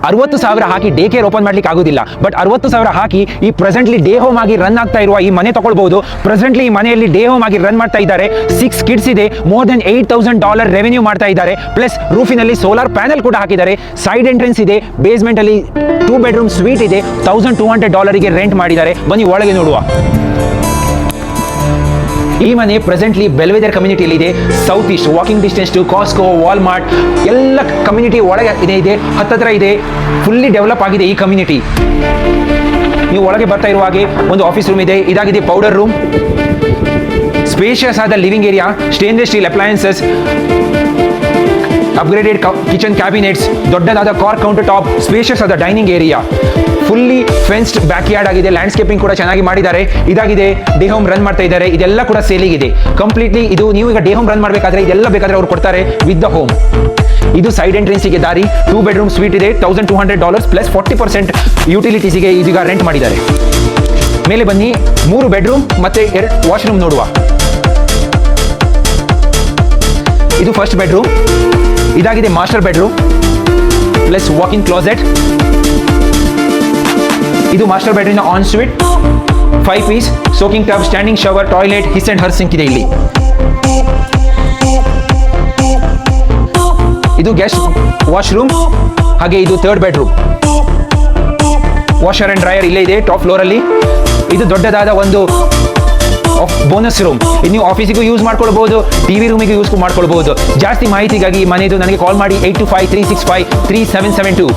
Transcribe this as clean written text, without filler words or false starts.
60,000 ಹಾಕಿ day care open ಮಾಡ್ಲಿಕ್ಕೆ ಆಗೋದಿಲ್ಲ. But 60,000 ಹಾಕಿ ಈ ಪ್ರೆಸೆಂಟ್ಲಿ ಡೇ ಹೋಮ್ ಆಗಿ ರನ್ ಆಗ್ತಾ ಇರುವ ಈ ಮನೆ ತಗೊಳ್ಬಹುದು. ಪ್ರೆಸೆಂಟ್ಲಿ ಈ ಮನೆಯಲ್ಲಿ ಡೇ ಹೋಮ್ ಆಗಿ ರನ್ ಮಾಡ್ತಾ ಇದ್ದಾರೆ. 6 ಕಿಡ್ಸ್ ಇದೆ. ಮೋರ್ ದೆನ್ $8,000 ರೆವೆನ್ಯೂ ಮಾಡ್ತಾ ಇದ್ದಾರೆ. ಪ್ಲಸ್ ರೂಫಿನಲ್ಲಿ ಸೋಲಾರ್ ಪ್ಯಾನೆಲ್ ಕೂಡ ಹಾಕಿದ್ದಾರೆ. ಸೈಡ್ ಎಂಟ್ರೆನ್ಸ್ ಇದೆ. ಬೇಸ್ಮೆಂಟ್ ಅಲ್ಲಿ 2 ಬೆಡ್ರೂಮ್ ಸ್ವೀಟ್ ಇದೆ. $1,200 ರೆಂಟ್ ಮಾಡಿದ್ದಾರೆ. ಬನ್ನಿ ಒಳಗೆ ನೋಡುವ. ಈ ಮನೆ ಪ್ರೆಸೆಂಟ್ಲಿ ಬೆಲ್ವೆದರ್ ಕಮ್ಯುನಿಟಿಯಲ್ಲಿ ಇದೆ. South east walking distance to Costco, Walmart ಎಲ್ಲ ಕಮ್ಯುನಿಟಿ ಒಳಗೆ ಇದೆ. ಹತ್ತತ್ರ ಇದೆ. ಫುಲ್ಲಿ ಡೆವಲಪ್ ಆಗಿದೆ ಈ ಕಮ್ಯುನಿಟಿ. ನೀವು ಒಳಗೆ ಬರ್ತಾ ಇರುವ ಹಾಗೆ ಒಂದು ಆಫೀಸ್ ರೂಮ್ ಇದೆ. ಇದಾಗಿದೆ ಪೌಡರ್ ರೂಮ್. ಸ್ಪೇಷಿಯಸ್ ಆದ living area, stainless steel appliances, upgraded kitchen cabinets, ದೊಡ್ಡದಾದ ಕಾರ್ ಕೌಂಟರ್ ಟಾಪ್, ಸ್ಪೇಷಿಯಸ್ ಆದ dining area, fully fenced back yard ಆಗಿದೆ. ಲ್ಯಾಂಡ್ಸ್ಕೇಪಿಂಗ್ ಕೂಡ ಚೆನ್ನಾಗಿ ಮಾಡಿದ್ದಾರೆ. ಇದಾಗಿದೆ ಡೇ ಹೋಮ್ ರನ್ ಮಾಡ್ತಾ ಇದ್ದಾರೆ. ಇದೆಲ್ಲ ಕೂಡ ಸೇಲಿಗಿದೆ ಕಂಪ್ಲೀಟ್ಲಿ. ಇದು ನೀವು ಈಗ ಡೇ ಹೋಮ್ ರನ್ ಮಾಡಬೇಕಾದ್ರೆ ಇದೆಲ್ಲ ಬೇಕಾದ್ರೆ ಅವ್ರು ಕೊಡ್ತಾರೆ ವಿತ್ ದ ಹೋಮ್. ಇದು ಸೈಡ್ ಎಂಟ್ರೆನ್ಸಿಗೆ ದಾರಿ. 2 ಬೆಡ್ರೂಮ್ ಸ್ವೀಟ್ ಇದೆ. $1,200 ಪ್ಲಸ್ 40% ಯುಟಿಲಿಟೀಸಿಗೆ ಇದೀಗ ರೆಂಟ್ ಮಾಡಿದ್ದಾರೆ. ಮೇಲೆ ಬನ್ನಿ, 3 ಬೆಡ್ರೂಮ್ ಮತ್ತೆ 2 ವಾಶ್ರೂಮ್ ನೋಡುವ. ಇದು ಫಸ್ಟ್ ಬೆಡ್ರೂಮ್. ಇದಾಗಿದೆ master bedroom plus walking closet. ಇದು master bedroom en suite 5 piece, soaking tub, standing shower, toilet, his and her sink ಇದೆ ಇಲ್ಲಿ. ಇದು ಗೆಸ್ಟ್ ವಾಶ್ರೂಮ್. ಹಾಗೆ ಇದು 3rd bedroom. Washer and dryer ಇಲ್ಲೇ ಇದೆ ಟಾಪ್ ಫ್ಲೋರ್ ಅಲ್ಲಿ. ಇದು ದೊಡ್ಡದಾದ ಒಂದು ಬೋನಸ್ ರೂಮ್. ಇದು ನೀವು ಆಫೀಸಿಗೂ ಯೂಸ್ ಮಾಡ್ಕೊಳ್ಬಹುದು, ಟಿವಿ ರೂಮಿಗೂ ಯೂಸ್ ಮಾಡ್ಕೊಳ್ಬಹುದು. ಜಾಸ್ತಿ ಮಾಹಿತಿಗಾಗಿ ಈ ಮನೆದು ನನಗೆ ಕಾಲ್ ಮಾಡಿ 8253653772.